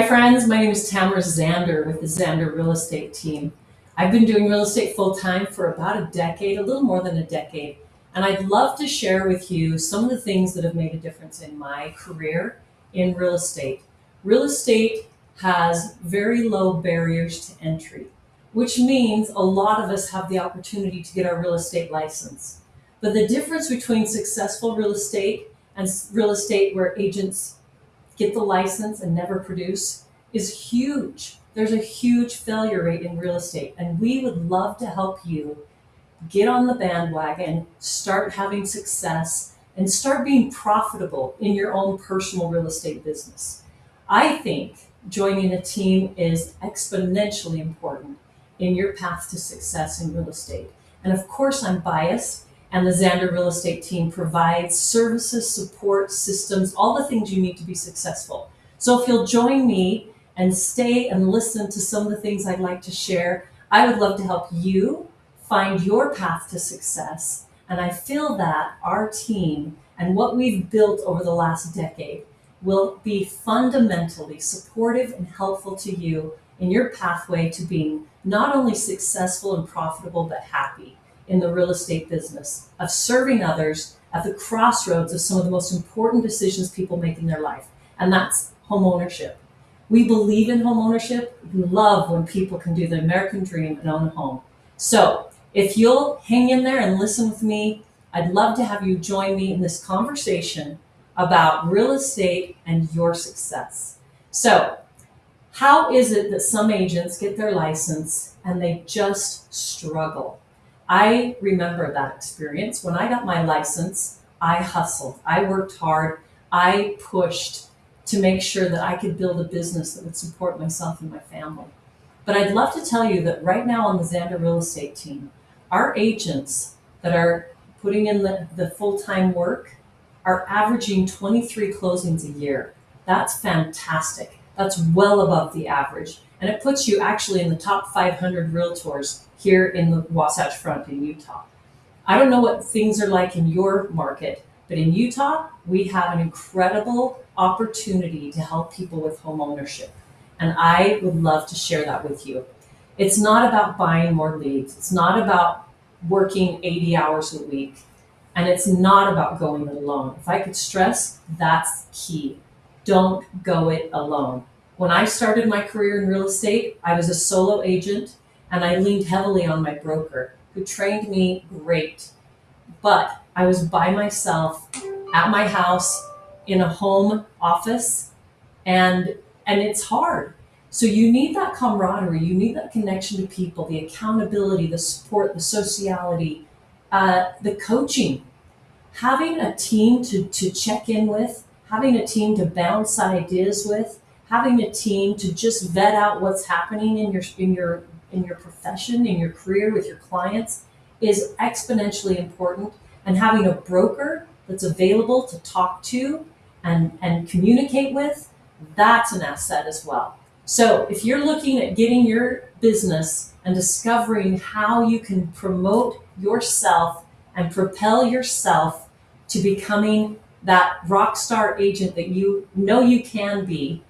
friends, my name is Tamara Zander with the Zander Real Estate Team. I've been doing real estate full-time for about a decade, a little more than a decade, and I'd love to share with you some of the things that have made a difference in my career in real estate. Real estate has very low barriers to entry, which means a lot of us have the opportunity to get our real estate license. But the difference between successful real estate and real estate where agents get the license and never produce is huge. There's a huge failure rate in real estate, and we would love to help you get on the bandwagon, start having success, and start being profitable in your own personal real estate business. I think joining a team is exponentially important in your path to success in real estate. And of course, I'm biased, and the Zander Real Estate Team provides services, support, systems, all the things you need to be successful. So if you'll join me and stay and listen to some of the things I'd like to share, I would love to help you find your path to success. And I feel that our team and what we've built over the last decade will be fundamentally supportive and helpful to you in your pathway to being not only successful and profitable, but happy in the real estate business, of serving others at the crossroads of some of the most important decisions people make in their life, and that's home ownership. We believe in home ownership. We love when people can do the American dream and own a home. So if you'll hang in there and listen with me, I'd love to have you join me in this conversation about real estate and your success. So how is it that some agents get their license and they just struggle? I remember that experience. When I got my license, I hustled, I worked hard, I pushed to make sure that I could build a business that would support myself and my family. But I'd love to tell you that right now on the Zander Real Estate Team, our agents that are putting in the full-time work are averaging 23 closings a year. That's fantastic. That's well above the average. And it puts you actually in the top 500 realtors here in the Wasatch Front in Utah. I don't know what things are like in your market, but in Utah, we have an incredible opportunity to help people with home ownership. And I would love to share that with you. It's not about buying more leads. It's not about working 80 hours a week. And it's not about going it alone. If I could stress, that's key. Don't go it alone. When I started my career in real estate, I was a solo agent, and I leaned heavily on my broker, who trained me great. But I was by myself at my house in a home office, and it's hard. So you need that camaraderie, you need that connection to people, the accountability, the support, the sociality, the coaching. Having a team to check in with, having a team to bounce ideas with, having a team to just vet out what's happening in your profession, in your career with your clients is exponentially important. And having a broker that's available to talk to and communicate with, that's an asset as well. So if you're looking at getting your business and discovering how you can promote yourself and propel yourself to becoming that rock star agent that you know you can be,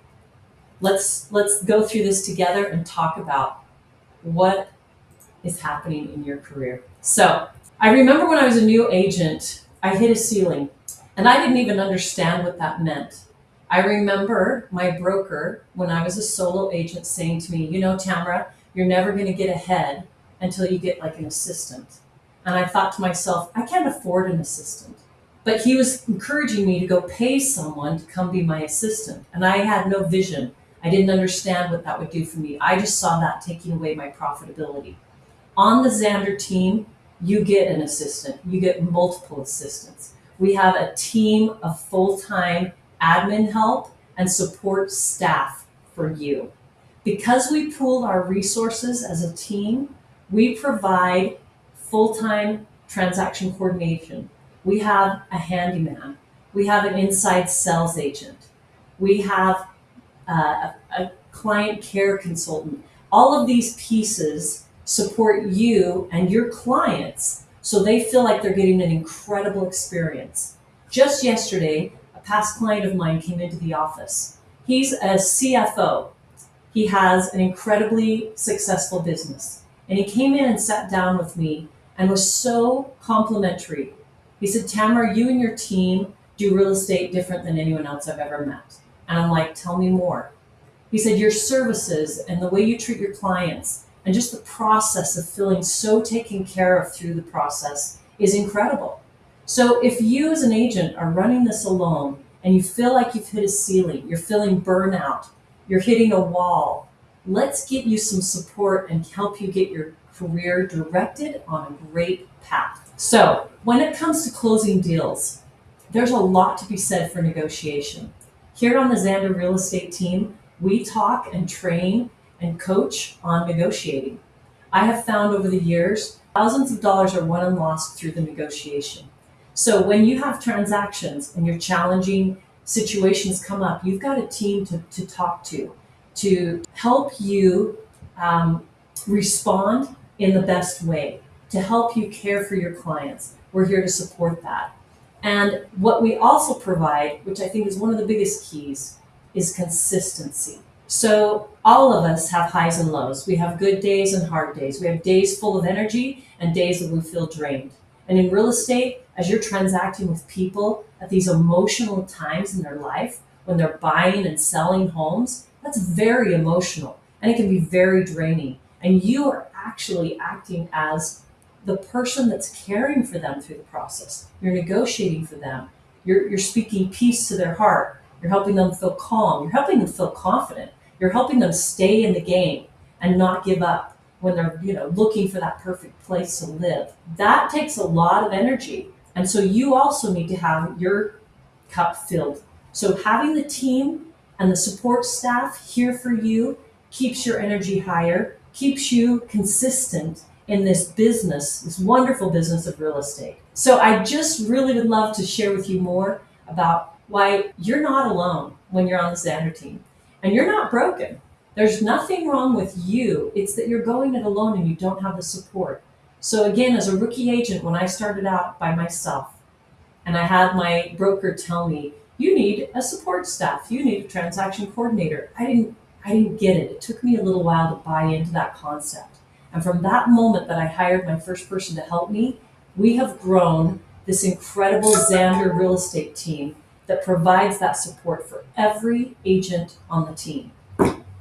let's go through this together and talk about what is happening in your career. So I remember when I was a new agent, I hit a ceiling, and I didn't even understand what that meant. I remember my broker, when I was a solo agent, saying to me, you know, Tamara, you're never going to get ahead until you get like an assistant. And I thought to myself, I can't afford an assistant. But he was encouraging me to go pay someone to come be my assistant. And I had no vision. I didn't understand what that would do for me. I just saw that taking away my profitability. On the Zander team, you get an assistant. You get multiple assistants. We have a team of full-time admin help and support staff for you. Because we pool our resources as a team, we provide full-time transaction coordination. We have a handyman. We have an inside sales agent. We have a client care consultant. All of these pieces support you and your clients so they feel like they're getting an incredible experience. Just yesterday, a past client of mine came into the office. He's a CFO. He has an incredibly successful business. And he came in and sat down with me and was so complimentary. He said, Tamara, you and your team do real estate different than anyone else I've ever met. And I'm like, tell me more. He said, your services and the way you treat your clients and just the process of feeling so taken care of through the process is incredible. So if you as an agent are running this alone and you feel like you've hit a ceiling, you're feeling burnout, you're hitting a wall, let's get you some support and help you get your career directed on a great path. So when it comes to closing deals, there's a lot to be said for negotiation. Here on the Zander Real Estate Team, we talk and train and coach on negotiating. I have found over the years, thousands of dollars are won and lost through the negotiation. So when you have transactions and your challenging situations come up, you've got a team to talk to help you respond in the best way, to help you care for your clients. We're here to support that. And what we also provide, which I think is one of the biggest keys, is consistency. So all of us have highs and lows. We have good days and hard days. We have days full of energy and days that we feel drained. And in real estate, as you're transacting with people at these emotional times in their life, when they're buying and selling homes, that's very emotional and it can be very draining. And you are actually acting as the person that's caring for them through the process. You're negotiating for them. You're speaking peace to their heart. You're helping them feel calm. You're helping them feel confident. You're helping them stay in the game and not give up when they're, looking for that perfect place to live. That takes a lot of energy. And so you also need to have your cup filled. So having the team and the support staff here for you keeps your energy higher, keeps you consistent in this business, this wonderful business of real estate. So I just really would love to share with you more about why you're not alone when you're on the Zander team. And you're not broken. There's nothing wrong with you. It's that you're going it alone and you don't have the support. So again, as a rookie agent, when I started out by myself and I had my broker tell me, you need a support staff, you need a transaction coordinator. I didn't get it. It took me a little while to buy into that concept. And from that moment that I hired my first person to help me, we have grown this incredible Zander Real Estate Team that provides that support for every agent on the team.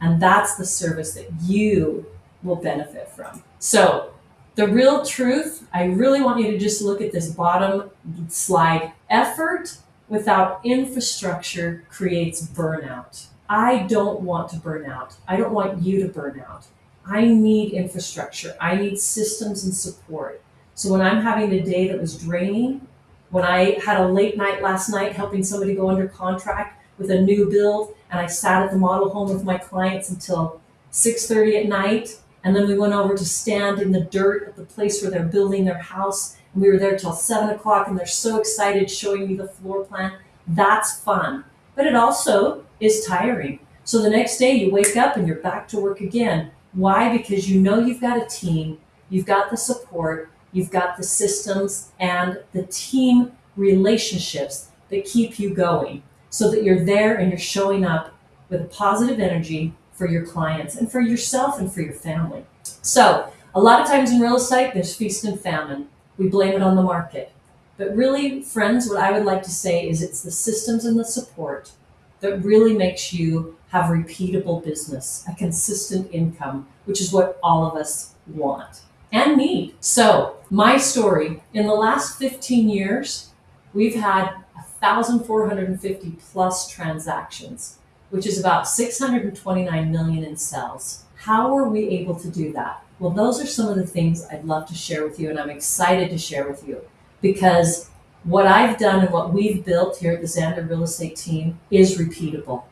And that's the service that you will benefit from. So the real truth, I really want you to just look at this bottom slide. Effort without infrastructure creates burnout. I don't want to burn out. I don't want you to burn out. I need infrastructure. I need systems and support. So when I'm having a day that was draining, when I had a late night last night helping somebody go under contract with a new build, and I sat at the model home with my clients until 6:30 at night, and then we went over to stand in the dirt at the place where they're building their house, and we were there till 7 o'clock, and they're so excited showing me the floor plan. That's fun, but it also is tiring. So the next day you wake up and you're back to work again. Why? Because you know you've got a team, you've got the support, you've got the systems and the team relationships that keep you going so that you're there and you're showing up with a positive energy for your clients and for yourself and for your family. So a lot of times in real estate, there's feast and famine. We blame it on the market. But really, friends, what I would like to say is it's the systems and the support that really makes you have repeatable business, a consistent income, which is what all of us want and need. So my story, in the last 15 years, we've had 1,450 plus transactions, which is about 629 million in sales. How were we able to do that? Well, those are some of the things I'd love to share with you, and I'm excited to share with you because what I've done and what we've built here at the Zander Real Estate Team is repeatable.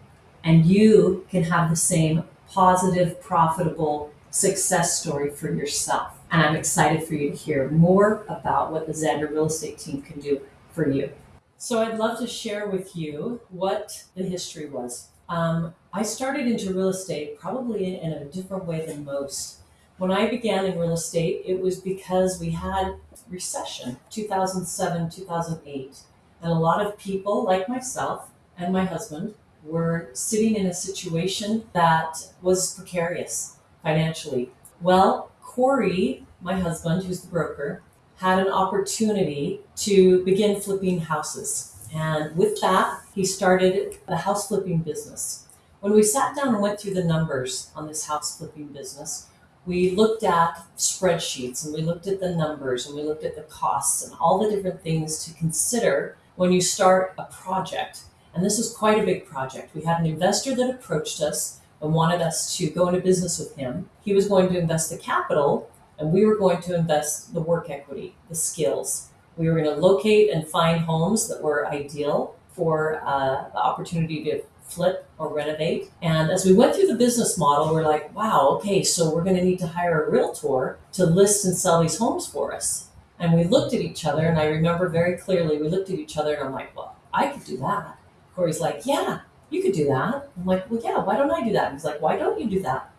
And you can have the same positive, profitable success story for yourself. And I'm excited for you to hear more about what the Zander Real Estate Team can do for you. So I'd love to share with you what the history was. I started into real estate probably in a different way than most. When I began in real estate, it was because we had recession, 2007, 2008. And a lot of people like myself and my husband were sitting in a situation that was precarious financially. Well, Corey, my husband, who's the broker, had an opportunity to begin flipping houses. And with that, he started the house flipping business. When we sat down and went through the numbers on this house flipping business, we looked at spreadsheets and we looked at the numbers and we looked at the costs and all the different things to consider when you start a project. And this was quite a big project. We had an investor that approached us and wanted us to go into business with him. He was going to invest the capital and we were going to invest the work equity, the skills. We were going to locate and find homes that were ideal for the opportunity to flip or renovate. And as we went through the business model, we're like, wow, okay, so we're going to need to hire a realtor to list and sell these homes for us. And we looked at each other, and I remember very clearly, we looked at each other and I'm like, well, I could do that. Corey's like, yeah, you could do that. I'm like, well, yeah, why don't I do that? And he's like, why don't you do that?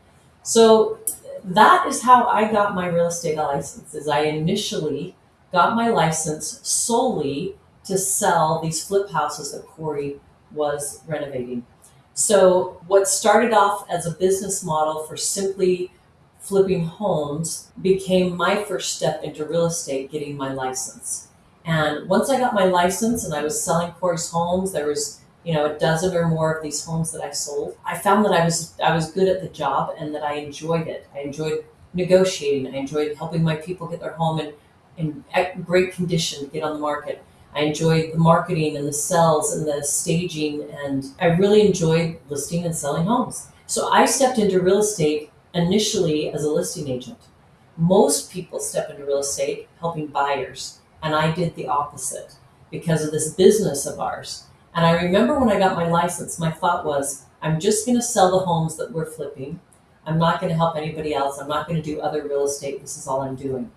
So that is how I got my real estate license. Is I initially got my license solely to sell these flip houses that Corey was renovating. So what started off as a business model for simply flipping homes became my first step into real estate, getting my license. And once I got my license and I was selling Corey's homes, there was a dozen or more of these homes that I sold. I found that I was good at the job and that I enjoyed it. I enjoyed negotiating. I enjoyed helping my people get their home in great condition to get on the market. I enjoyed the marketing and the sales and the staging, and I really enjoyed listing and selling homes. So I stepped into real estate initially as a listing agent. Most people step into real estate helping buyers, and I did the opposite because of this business of ours. And I remember when I got my license, my thought was, I'm just going to sell the homes that we're flipping. I'm not going to help anybody else. I'm not going to do other real estate. This is all I'm doing.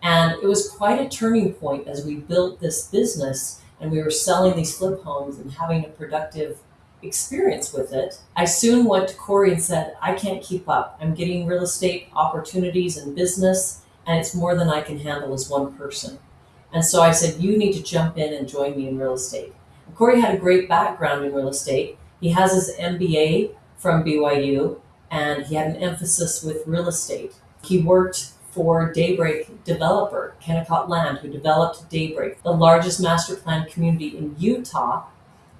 And it was quite a turning point as we built this business and we were selling these flip homes and having a productive experience with it. I soon went to Corey and said, I can't keep up. I'm getting real estate opportunities and business, and it's more than I can handle as one person. And so I said, you need to jump in and join me in real estate. And Corey had a great background in real estate. He has his MBA from BYU, and he had an emphasis with real estate. He worked for Daybreak developer, Kennecott Land, who developed Daybreak, the largest master plan community in Utah,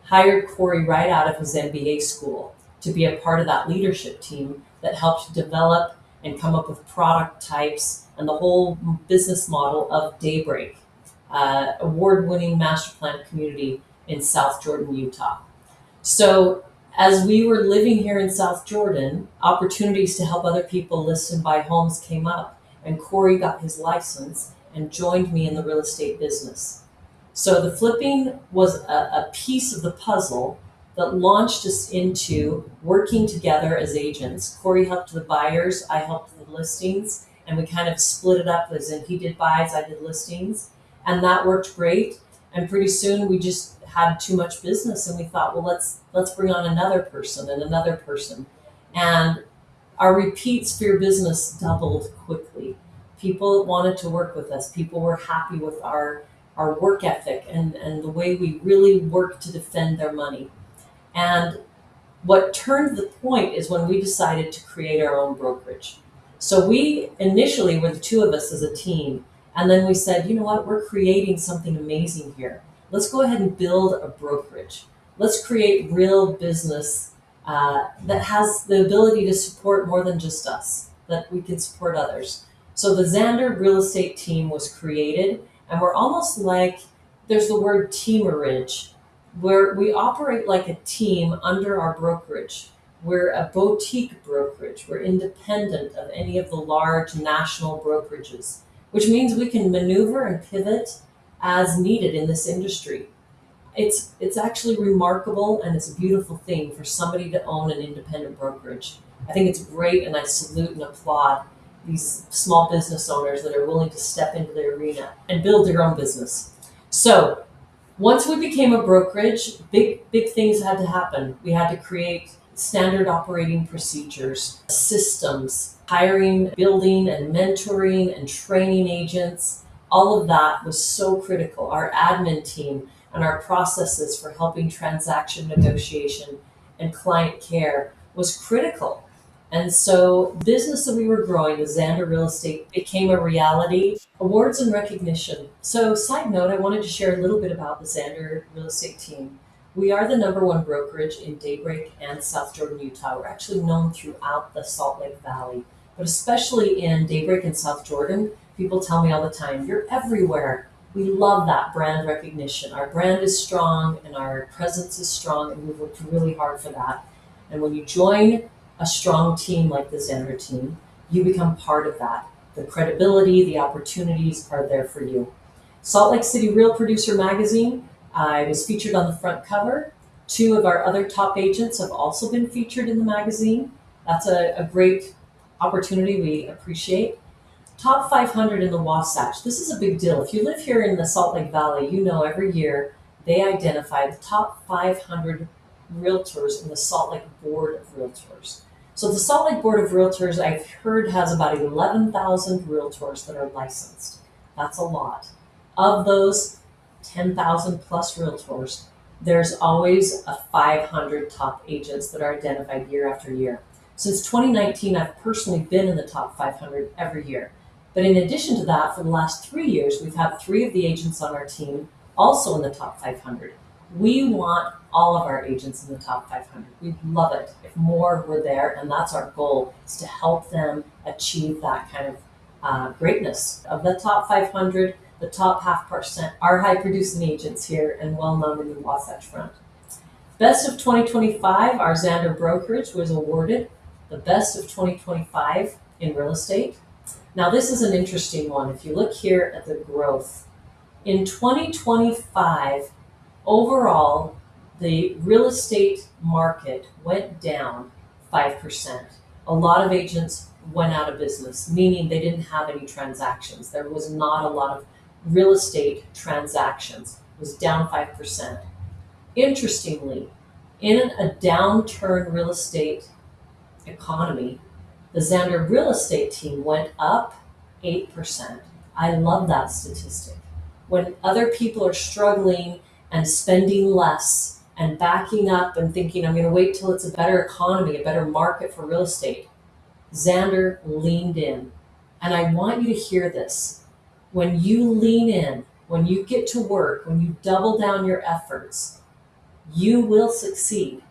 hired Corey right out of his MBA school to be a part of that leadership team that helped develop and come up with product types and the whole business model of Daybreak, award-winning master plan community in South Jordan, Utah. So as we were living here in South Jordan, opportunities to help other people list and buy homes came up. And Corey got his license and joined me in the real estate business. So the flipping was a piece of the puzzle that launched us into working together as agents. Corey helped the buyers, I helped the listings, and we kind of split it up as in he did buys, I did listings. And that worked great. And pretty soon we just had too much business and we thought, well, let's bring on another person and another person. And our repeats for your business doubled quickly. People wanted to work with us. People were happy with our work ethic and the way we really worked to defend their money. And what turned the point is when we decided to create our own brokerage. So we initially were the two of us as a team. And then we said, you know what, we're creating something amazing here. Let's go ahead and build a brokerage. Let's create real business that has the ability to support more than just us, that we can support others. So the Zander Real Estate Team was created, and we're almost like, there's the word teamerage, where we operate like a team under our brokerage. We're a boutique brokerage. We're independent of any of the large national brokerages, which means we can maneuver and pivot as needed in this industry. It's actually remarkable, and it's a beautiful thing for somebody to own an independent brokerage. I think it's great, and I salute and applaud these small business owners that are willing to step into the arena and build their own business. So once we became a brokerage, big things had to happen. We had to create standard operating procedures, systems, hiring, building, and mentoring and training agents. All of that was so critical. Our admin team and our processes for helping transaction negotiation and client care was critical. And so the business that we were growing, the Zander Real Estate, became a reality. Awards and recognition. So side note, I wanted to share a little bit about the Zander Real Estate Team. We are the number one brokerage in Daybreak and South Jordan, Utah. We're actually known throughout the Salt Lake Valley, but especially in Daybreak and South Jordan, people tell me all the time, you're everywhere. We love that brand recognition. Our brand is strong and our presence is strong, and we've worked really hard for that. And when you join a strong team like the Zander team, you become part of that. The credibility, the opportunities are there for you. Salt Lake City Real Producer Magazine, I was featured on the front cover. 2 of our other top agents have also been featured in the magazine. That's a great opportunity we appreciate. Top 500 in the Wasatch. This is a big deal. If you live here in the Salt Lake Valley, you know every year they identify the top 500 realtors in the Salt Lake Board of Realtors. So the Salt Lake Board of Realtors, I've heard, has about 11,000 realtors that are licensed. That's a lot. Of those 10,000 plus realtors, there's always a 500 top agents that are identified year after year. Since 2019, I've personally been in the top 500 every year. But in addition to that, for the last 3 years, we've had 3 of the agents on our team also in the top 500. We want all of our agents in the top 500. We'd love it if more were there, and that's our goal, is to help them achieve that kind of greatness. Of the top 500, the top 0.5% are high producing agents here and well known in the Wasatch Front. Best of 2025, our Zander brokerage was awarded the best of 2025 in real estate. Now this is an interesting one. If you look here at the growth, in 2025, overall, the real estate market went down 5%. A lot of agents went out of business, meaning they didn't have any transactions. There was not a lot of real estate transactions. It was down 5%. Interestingly, in a downturn real estate economy, the Zander Real Estate Team went up 8%. I love that statistic. When other people are struggling and spending less and backing up and thinking, I'm going to wait till it's a better economy, a better market for real estate, Zander leaned in. And I want you to hear this. When you lean in, when you get to work, when you double down your efforts, you will succeed.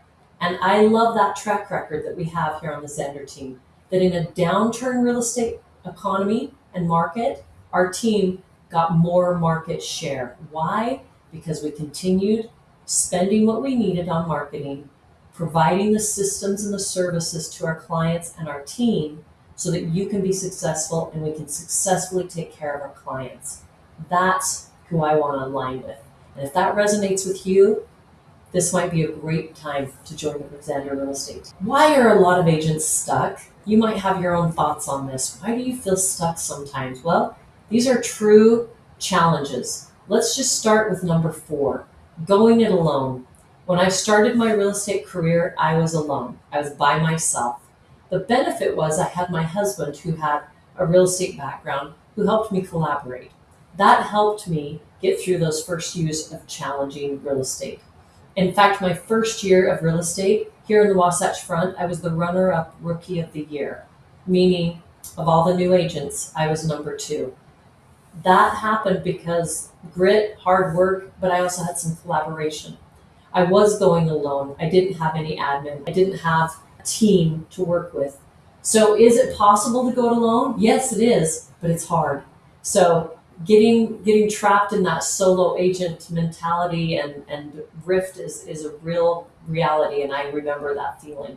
And I love that track record that we have here on the Zander team, that in a downturn real estate economy and market, our team got more market share. Why? Because we continued spending what we needed on marketing, providing the systems and the services to our clients and our team so that you can be successful and we can successfully take care of our clients. That's who I want to align with. And if that resonates with you, this might be a great time to join the Zander Real Estate. Why are a lot of agents stuck? You might have your own thoughts on this. Why do you feel stuck sometimes? Well, these are true challenges. Let's just start with number 4, going it alone. When I started my real estate career, I was alone. I was by myself. The benefit was I had my husband who had a real estate background who helped me collaborate. That helped me get through those first years of challenging real estate. In fact, my first year of real estate here in the Wasatch Front, I was the runner-up Rookie of the Year, meaning of all the new agents, I was number 2. That happened because grit, hard work, but I also had some collaboration. I was going alone. I didn't have any admin. I didn't have a team to work with. So is it possible to go it alone? Yes, it is, but it's hard. So getting trapped in that solo agent mentality and rift is a real reality, and I remember that feeling.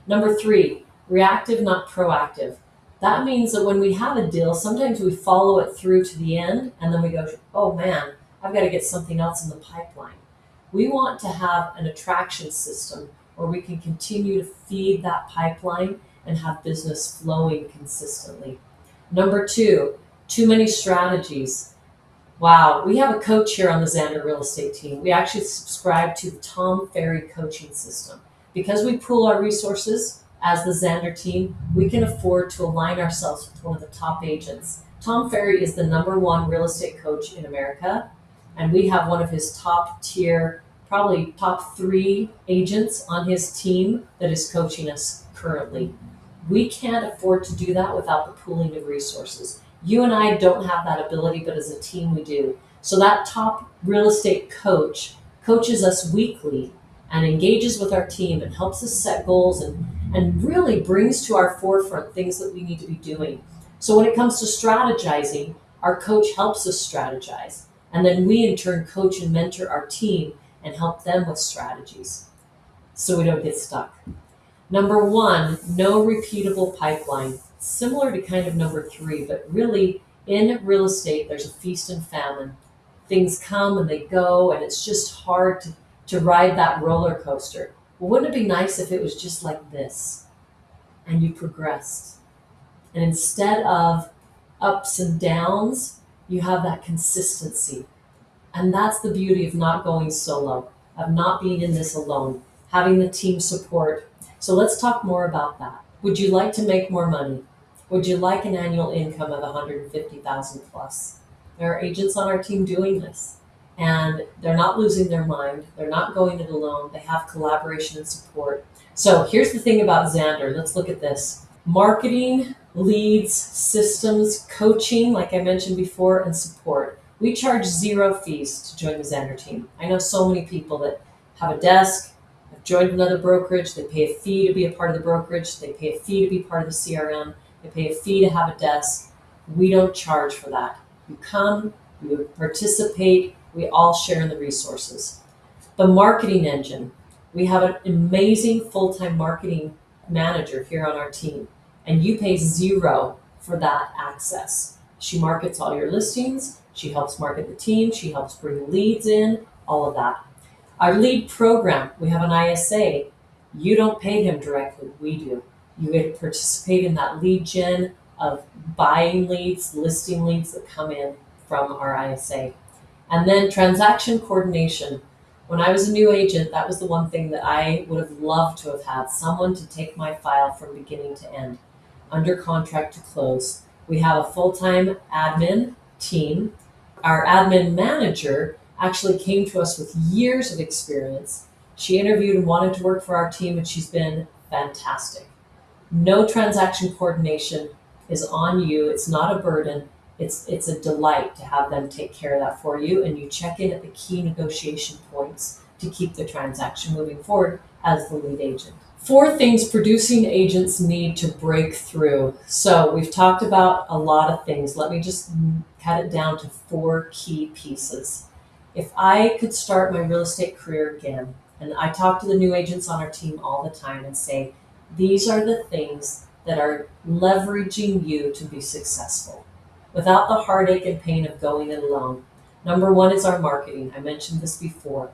Number 3, reactive, not proactive. That means that when we have a deal, sometimes we follow it through to the end, and then we go, oh man, I've got to get something else in the pipeline. We want to have an attraction system where we can continue to feed that pipeline and have business flowing consistently. Number 2, too many strategies. Wow, we have a coach here on the Zander Real Estate Team. We actually subscribe to the Tom Ferry coaching system. Because we pool our resources as the Zander team, we can afford to align ourselves with one of the top agents. Tom Ferry is the #1 real estate coach in America, and we have one of his top tier probably top 3 agents on his team that is coaching us currently. We can't afford to do that without the pooling of resources. You and I don't have that ability, but as a team we do. So that top real estate coach coaches us weekly and engages with our team and helps us set goals and really brings to our forefront things that we need to be doing. So when it comes to strategizing, our coach helps us strategize. And then we in turn coach and mentor our team and help them with strategies so we don't get stuck. Number 1, no repeatable pipeline. Similar to kind of number 3, but really in real estate, there's a feast and famine. Things come and they go, and it's just hard to ride that roller coaster. Well, wouldn't it be nice if it was just like this and you progressed? And instead of ups and downs, you have that consistency. And that's the beauty of not going solo, of not being in this alone, having the team support. So let's talk more about that. Would you like to make more money? Would you like an annual income of 150,000 plus? There are agents on our team doing this, and they're not losing their mind. They're not going it alone. They have collaboration and support. So here's the thing about Zander. Let's look at this. Marketing, leads, systems, coaching, like I mentioned before, and support. We charge 0 fees to join the Zander team. I know so many people that have a desk, have joined another brokerage, they pay a fee to be a part of the brokerage, they pay a fee to be part of the CRM, they pay a fee to have a desk. We don't charge for that. You come, you participate, we all share in the resources. The marketing engine. We have an amazing full-time marketing manager here on our team, and you pay 0 for that access. She markets all your listings, she helps market the team, she helps bring leads in, all of that. Our lead program, we have an ISA. You don't pay him directly, we do. You get to participate in that lead gen of buying leads, listing leads that come in from our ISA. And then transaction coordination. When I was a new agent, that was the one thing that I would have loved to have had, someone to take my file from beginning to end, under contract to close. We have a full-time admin team. Our admin manager actually came to us with years of experience. She interviewed and wanted to work for our team, and she's been fantastic. No transaction coordination is on you. It's not a burden. It's a delight to have them take care of that for you, and you check in at the key negotiation points to keep the transaction moving forward as the lead agent. 4 things producing agents need to break through. So we've talked about a lot of things. Let me just cut it down to 4 key pieces. If I could start my real estate career again, and I talk to the new agents on our team all the time and say, these are the things that are leveraging you to be successful without the heartache and pain of going it alone. Number 1 is our marketing. I mentioned this before.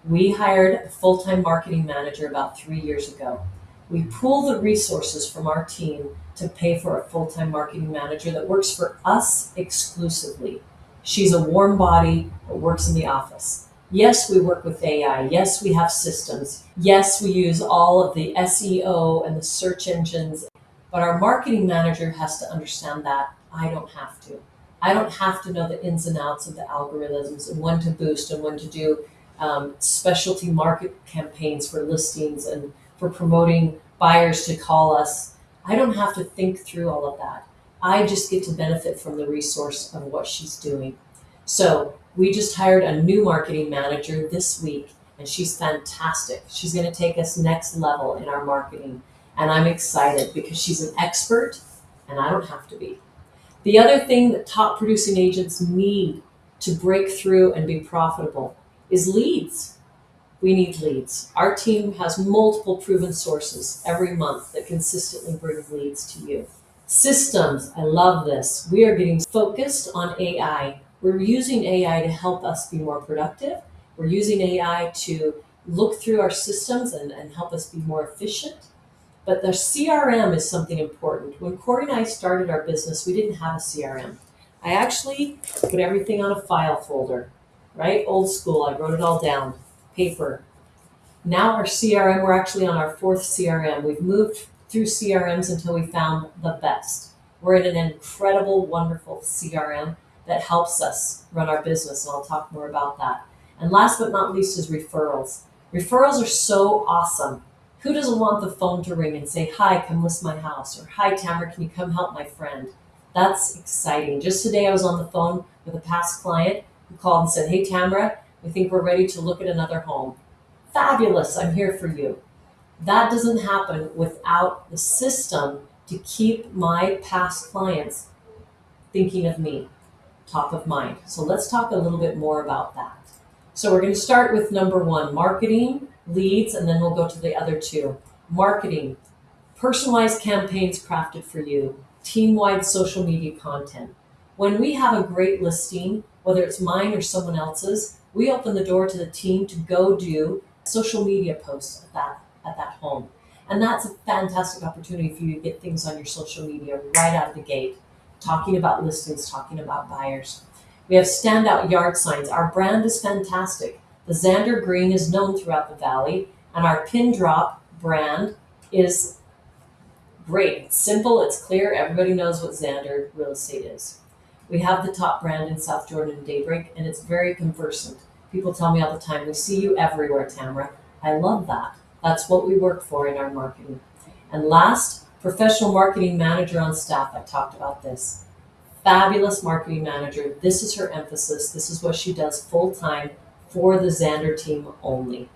We hired a full-time marketing manager about 3 years ago. We pool the resources from our team to pay for a full-time marketing manager that works for us exclusively. She's a warm body that works in the office. Yes, we work with AI. Yes, we have systems. Yes, we use all of the SEO and the search engines. But our marketing manager has to understand that. I don't have to. I don't have to know the ins and outs of the algorithms and when to boost and when to do specialty market campaigns for listings and for promoting buyers to call us. I don't have to think through all of that. I just get to benefit from the resource of what she's doing. So we just hired a new marketing manager this week, and she's fantastic. She's going to take us next level in our marketing. And I'm excited because she's an expert and I don't have to be. The other thing that top producing agents need to break through and be profitable is leads. We need leads. Our team has multiple proven sources every month that consistently bring leads to you. Systems, I love this. We are getting focused on AI. We're using AI to help us be more productive. We're using AI to look through our systems and help us be more efficient. But the CRM is something important. When Corey and I started our business, we didn't have a CRM. I actually put everything on a file folder, right? Old school, I wrote it all down, paper. Now our CRM, we're actually on our 4th CRM. We've moved through CRMs until we found the best. We're in an incredible, wonderful CRM that helps us run our business, and I'll talk more about that. And last but not least is referrals. Referrals are so awesome. Who doesn't want the phone to ring and say, hi, come list my house, or hi, Tamara, can you come help my friend? That's exciting. Just today I was on the phone with a past client who called and said, hey, Tamara, we think we're ready to look at another home. Fabulous, I'm here for you. That doesn't happen without the system to keep my past clients thinking of me, top of mind. So let's talk a little bit more about that. So we're going to start with number one, marketing, leads, and then we'll go to the other two. Marketing, personalized campaigns crafted for you, team-wide social media content. When we have a great listing, whether it's mine or someone else's, we open the door to the team to go do social media posts at that home. And that's a fantastic opportunity for you to get things on your social media right out of the gate, talking about listings, talking about buyers. We have standout yard signs. Our brand is fantastic. The Zander green is known throughout the valley, and our pin drop brand is great. It's simple, it's clear, everybody knows what Zander Real Estate is. We have the top brand in South Jordan and Daybreak, and it's very conversant. People tell me all the time, we see you everywhere, Tamara. I love that. That's what we work for in our marketing. And last, professional marketing manager on staff. I talked about this. Fabulous marketing manager. This is her emphasis. This is what she does full time for the Zander team only.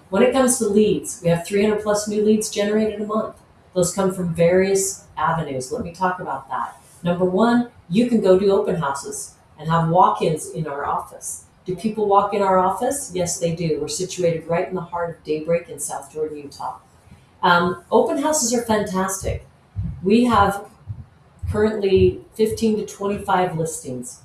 When it comes to leads, we have 300 plus new leads generated a month. Those come from various avenues. Let me talk about that. Number one, you can go do open houses and have walk-ins in our office. Do people walk in our office? Yes, they do. We're situated right in the heart of Daybreak in South Jordan, Utah. Open houses are fantastic. We have currently 15 to 25 listings,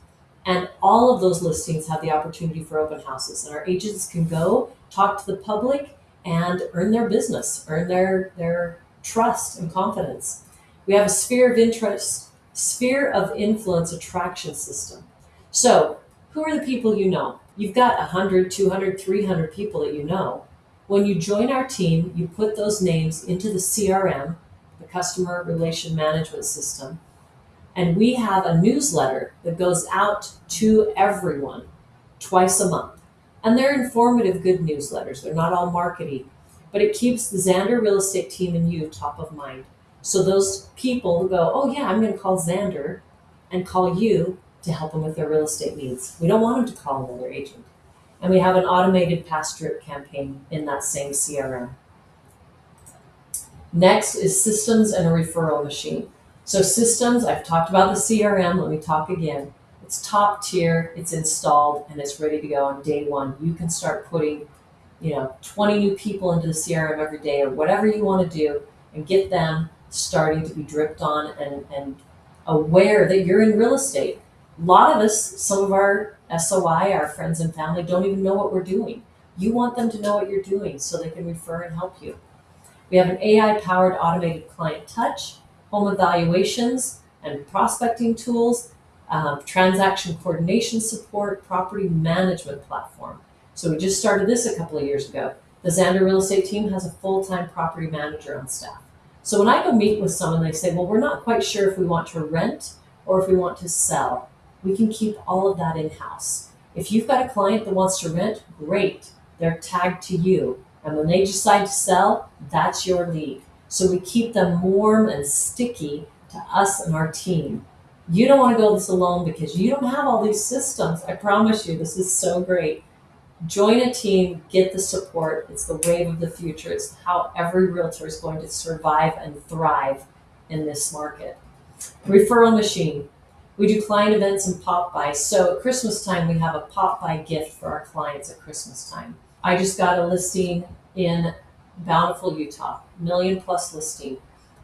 and all of those listings have the opportunity for open houses. And our agents can go talk to the public and earn their business, earn their trust and confidence. We have a sphere of influence attraction system. So who are the people you know? You've got 100, 200, 300 people that you know. When you join our team, you put those names into the CRM, the Customer Relation Management System, and we have a newsletter that goes out to everyone twice a month. And they're informative, good newsletters. They're not all markety, but it keeps the Zander Real Estate Team and you top of mind. So those people go, oh yeah, I'm going to call Zander and call you to help them with their real estate needs. We don't want them to call another agent. And we have an automated pass drip campaign in that same CRM. Next is systems and a referral machine. So systems, I've talked about the CRM, let me talk again. It's top tier, it's installed, and it's ready to go on day one. You can start putting 20 new people into the CRM every day or whatever you want to do and get them starting to be dripped on and aware that you're in real estate. A lot of us, some of our SOI, our friends and family, don't even know what we're doing. You want them to know what you're doing so they can refer and help you. We have an AI-powered automated client touch, home evaluations and prospecting tools, transaction coordination support, property management platform. So we just started this a couple of years ago. The Zander Real Estate Team has a full-time property manager on staff. So when I go meet with someone, they say, well, we're not quite sure if we want to rent or if we want to sell. We can keep all of that in-house. If you've got a client that wants to rent, great. They're tagged to you. And when they decide to sell, that's your lead. So we keep them warm and sticky to us and our team. You don't want to go this alone because you don't have all these systems. I promise you, this is so great. Join a team, get the support. It's the wave of the future. It's how every realtor is going to survive and thrive in this market. Referral machine. We do client events and pop-buys. So at Christmas time, we have a pop-buy gift for our clients at Christmas time. I just got a listing in Bountiful, Utah, $1 million+ listing.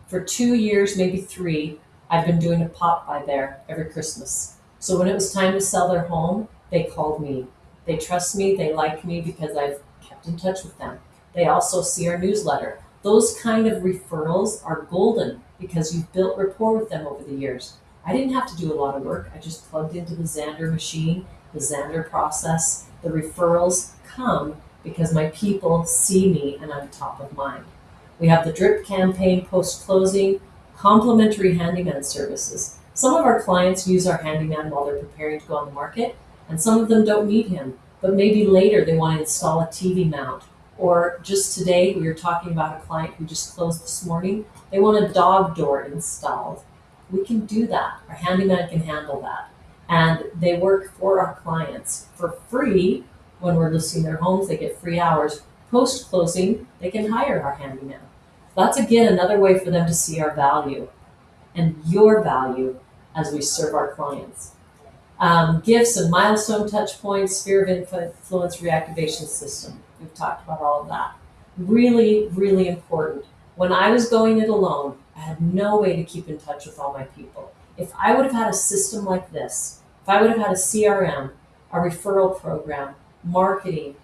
For 2 years, maybe 3, I've been doing a pop-buy there every Christmas. So when it was time to sell their home, they called me. They trust me, they like me because I've kept in touch with them. They also see our newsletter. Those kind of referrals are golden because you've built rapport with them over the years. I didn't have to do a lot of work. I just plugged into the Zander machine, the Zander process. The referrals come because my people see me and I'm top of mind. We have the drip campaign post-closing, complimentary handyman services. Some of our clients use our handyman while they're preparing to go on the market, and some of them don't need him. but maybe later they want to install a TV mount. Or just today, we were talking about a client who just closed this morning. They want a dog door installed. We can do that. Our handyman can handle that. And they work for our clients for free. When we're listing their homes, they get free hours. Post-closing, they can hire our handyman. That's, again, another way for them to see our value and your value as we serve our clients. Gifts and milestone touch points, sphere of influence reactivation system. We've talked about all of that. Really, really important. When I was going it alone, I had no way to keep in touch with all my people. If I would have had a system like this, if I would have had a CRM, a referral program, marketing,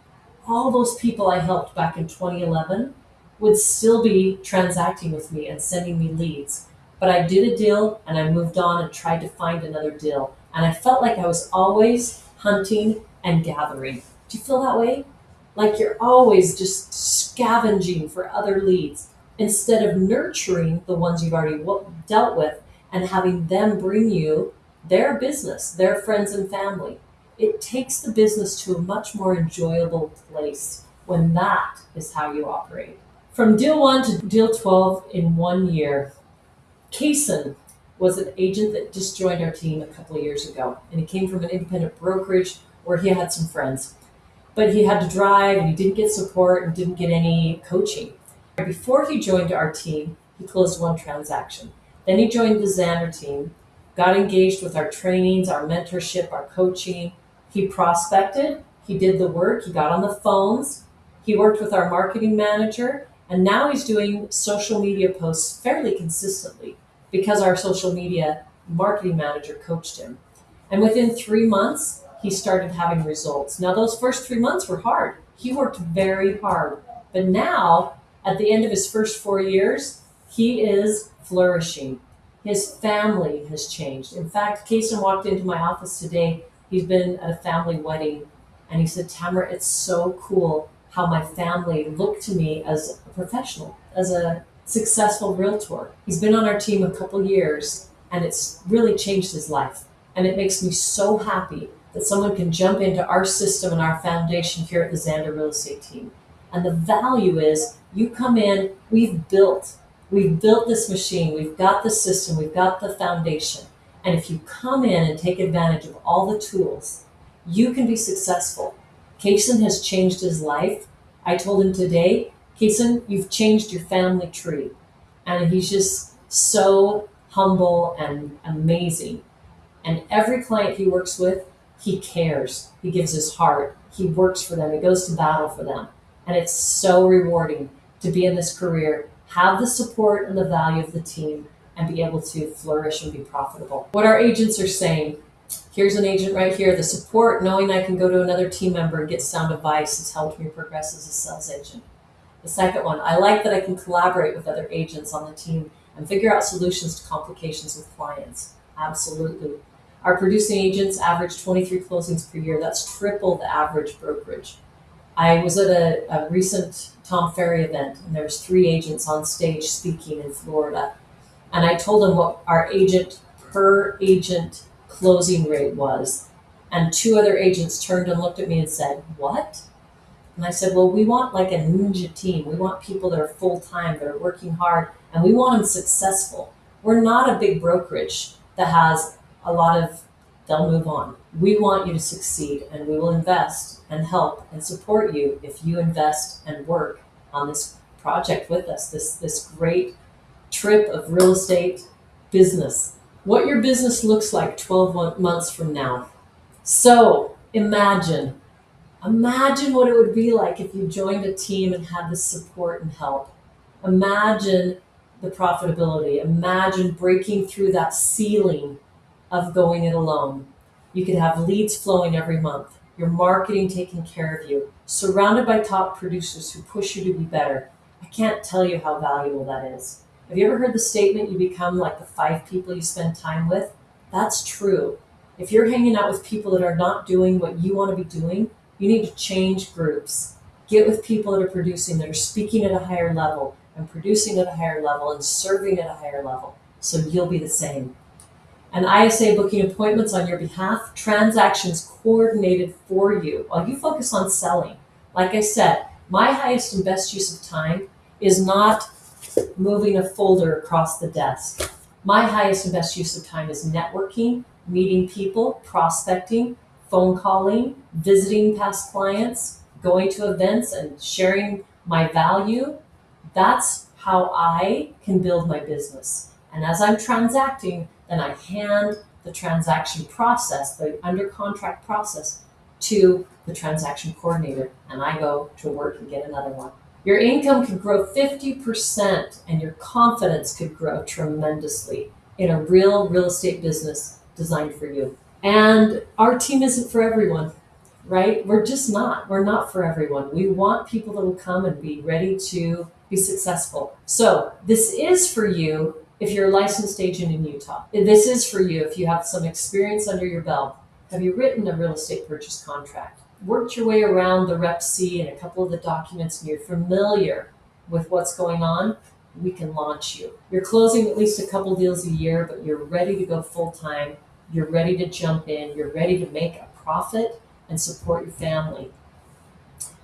all those people I helped back in 2011 would still be transacting with me and sending me leads. But I did a deal and I moved on and tried to find another deal. And I felt like I was always hunting and gathering. Do you feel that way? Like you're always just scavenging for other leads instead of nurturing the ones you've already dealt with and having them bring you their business, their friends and family. It takes the business to a much more enjoyable place when that is how you operate. From deal 1 to deal 12 in 1 year, Kaysen was an agent that just joined our team a couple of years ago, and he came from an independent brokerage where he had some friends. But he had to drive, and he didn't get support and didn't get any coaching. Before he joined our team, he closed 1 transaction. Then he joined the Zander team, got engaged with our trainings, our mentorship, our coaching. He prospected, he did the work, he got on the phones, he worked with our marketing manager, and now he's doing social media posts fairly consistently because our social media marketing manager coached him. And within 3 months, he started having results. Now, those first 3 months were hard. He worked very hard. But now, at the end of his first 4 years, he is flourishing. His family has changed. In fact, Kaysen walked into my office today. He's been at a family wedding, and he said, Tamara, it's so cool how my family looked to me as a professional, as a successful realtor. He's been on our team a couple years, and it's really changed his life. And it makes me so happy that someone can jump into our system and our foundation here at the Zander Real Estate Team. And the value is you come in, we've built this machine, we've got the system, we've got the foundation. And if you come in and take advantage of all the tools, you can be successful. Kaysen has changed his life. I told him today, Kaysen, you've changed your family tree. And he's just so humble and amazing. And every client he works with, he cares. He gives his heart. He works for them. He goes to battle for them. And it's so rewarding to be in this career, have the support and the value of the team, and be able to flourish and be profitable. What our agents are saying, here's an agent right here. The support, knowing I can go to another team member and get sound advice, has helped me progress as a sales agent. The second one, I like that I can collaborate with other agents on the team and figure out solutions to complications with clients. Absolutely. Our producing agents average 23 closings per year. That's triple the average brokerage. I was at a recent Tom Ferry event, and there was 3 agents on stage speaking in Florida. And I told them what our agent per agent closing rate was. And 2 other agents turned and looked at me and said, what? And I said, well, we want like a ninja team. We want people that are full-time, that are working hard, and we want them successful. We're not a big brokerage that has a lot of, they'll move on. We want you to succeed, and we will invest and help and support you if you invest and work on this project with us, this great trip of real estate business. What your business looks like 12 months from now. So imagine what it would be like if you joined a team and had the support and help. Imagine the profitability. Imagine breaking through that ceiling of going it alone. You could have leads flowing every month, your marketing taking care of you, surrounded by top producers who push you to be better. I can't tell you how valuable that is. Have you ever heard the statement, you become like the 5 people you spend time with? That's true. If you're hanging out with people that are not doing what you want to be doing, you need to change groups. Get with people that are producing, that are speaking at a higher level and producing at a higher level and serving at a higher level. So you'll be the same. and ISA booking appointments on your behalf, transactions coordinated for you while you focus on selling. Like I said, my highest and best use of time is not moving a folder across the desk. My highest and best use of time is networking, meeting people, prospecting, phone calling, visiting past clients, going to events and sharing my value. That's how I can build my business. And as I'm transacting, then I hand the transaction process, the under contract process, to the transaction coordinator, and I go to work and get another one. Your income could grow 50% and your confidence could grow tremendously in a real estate business designed for you. And our team isn't for everyone, right? We're just not. We're not for everyone. We want people that will come and be ready to be successful. So this is for you if you're a licensed agent in Utah. This is for you if you have some experience under your belt. Have you written a real estate purchase contract? Worked your way around the Rep C and a couple of the documents and you're familiar with what's going on? We can launch you. You're closing at least a couple deals a year, but you're ready to go full time. You're ready to jump in. You're ready to make a profit and support your family.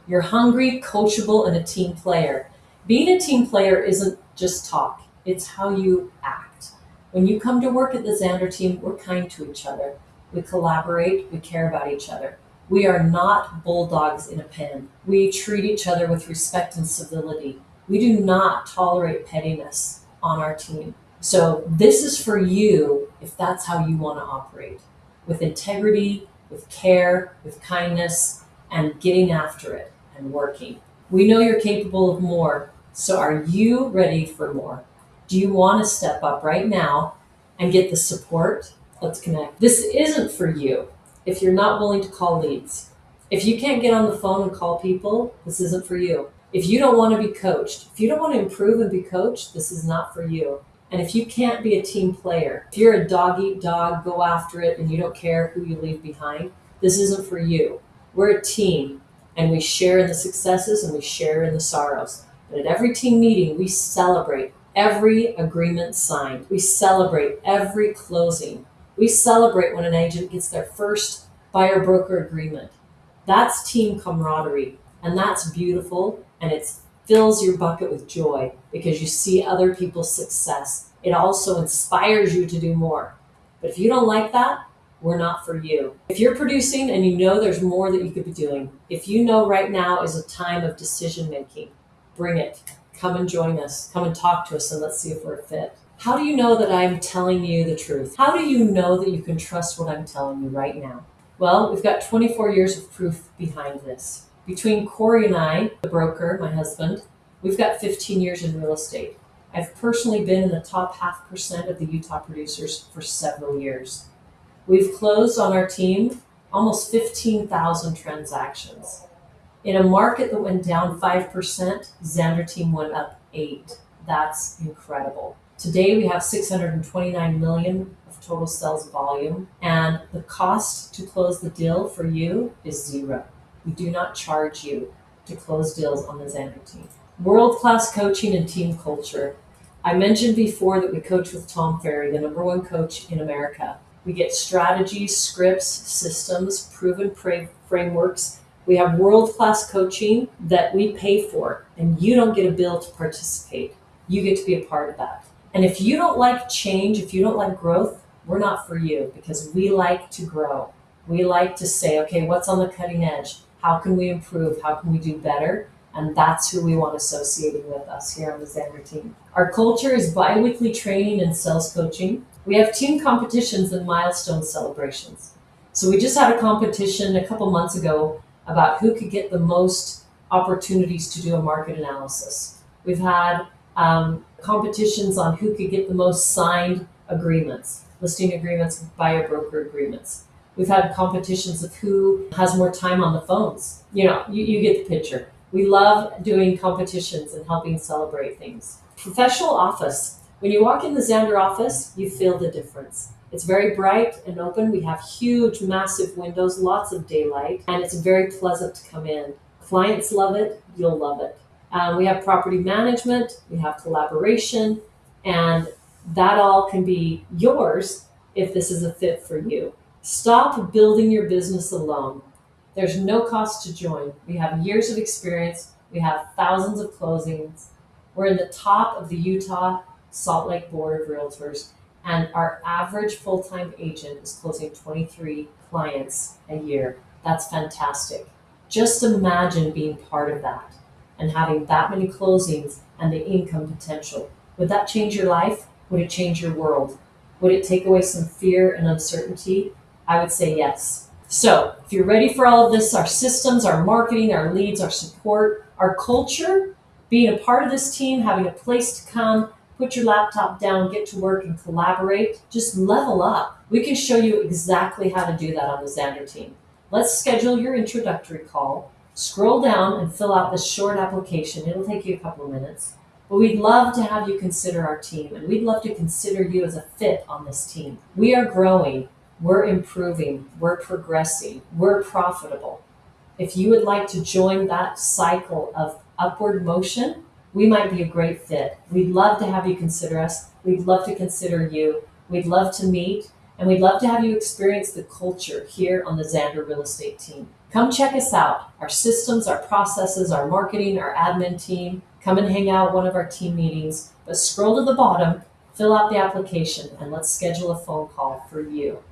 You're hungry, coachable, and a team player. Being a team player isn't just talk. It's how you act. When you come to work at the Zander team, we're kind to each other. We collaborate. We care about each other. We are not bulldogs in a pen. We treat each other with respect and civility. We do not tolerate pettiness on our team. So this is for you if that's how you want to operate. With integrity, with care, with kindness, and getting after it and working. We know you're capable of more. So are you ready for more? Do you want to step up right now and get the support? Let's connect. This isn't for you if you're not willing to call leads. If you can't get on the phone and call people, this isn't for you. If you don't want to be coached, if you don't want to improve and be coached, this is not for you. And if you can't be a team player, if you're a dog eat dog, go after it, and you don't care who you leave behind, this isn't for you. We're a team, and we share in the successes and we share in the sorrows. But at every team meeting, we celebrate every agreement signed. We celebrate every closing. We celebrate when an agent gets their first buyer-broker agreement. That's team camaraderie, and that's beautiful, and it fills your bucket with joy because you see other people's success. It also inspires you to do more. But if you don't like that, we're not for you. If you're producing and you know there's more that you could be doing, if you know right now is a time of decision making, bring it. Come and join us. Come and talk to us and let's see if we're a fit. How do you know that I'm telling you the truth? How do you know that you can trust what I'm telling you right now? Well, we've got 24 years of proof behind this. Between Corey and I, the broker, my husband, we've got 15 years in real estate. I've personally been in the top 0.5% of the Utah producers for several years. We've closed on our team almost 15,000 transactions. In a market that went down 5%, Zander team went up 8%. That's incredible. Today we have 629 million of total sales volume, and the cost to close the deal for you is 0. We do not charge you to close deals on the Zander team. World-class coaching and team culture. I mentioned before that we coach with Tom Ferry, the #1 coach in America. We get strategies, scripts, systems, proven frameworks. We have world-class coaching that we pay for, and you don't get a bill to participate. You get to be a part of that. And if you don't like change, if you don't like growth, we're not for you because we like to grow. We like to say, okay, what's on the cutting edge? How can we improve? How can we do better? And that's who we want associating with us here on the Zander team. Our culture is bi-weekly training and sales coaching. We have team competitions and milestone celebrations. So we just had a competition a couple months ago about who could get the most opportunities to do a market analysis. We've had competitions on who could get the most signed agreements, listing agreements, buyer broker agreements. We've had competitions of who has more time on the phones. You get the picture. We love doing competitions and helping celebrate things. Professional office. When you walk in the Zander office, you feel the difference. It's very bright and open. We have huge, massive windows, lots of daylight, and it's very pleasant to come in. Clients love it. You'll love it. We have property management. We have collaboration, and that all can be yours if this is a fit for you. Stop building your business alone. There's no cost to join. We have years of experience. We have thousands of closings. We're in the top of the Utah Salt Lake Board of Realtors, and our average full-time agent is closing 23 clients a year. That's fantastic. Just imagine being part of that and having that many closings and the income potential. Would that change your life? Would it change your world? Would it take away some fear and uncertainty? I would say yes. So if you're ready for all of this, our systems, our marketing, our leads, our support, our culture, being a part of this team, having a place to come, put your laptop down, get to work and collaborate, just level up. We can show you exactly how to do that on the Zander team. Let's schedule your introductory call. Scroll down and fill out this short application. It'll take you a couple of minutes. But we'd love to have you consider our team, and we'd love to consider you as a fit on this team. We are growing, we're improving, we're progressing, we're profitable. If you would like to join that cycle of upward motion, we might be a great fit. We'd love to have you consider us. We'd love to consider you. We'd love to meet, and we'd love to have you experience the culture here on the Zander Real Estate Team. Come check us out. Our systems, our processes, our marketing, our admin team. Come and hang out at one of our team meetings. But scroll to the bottom, fill out the application, and let's schedule a phone call for you.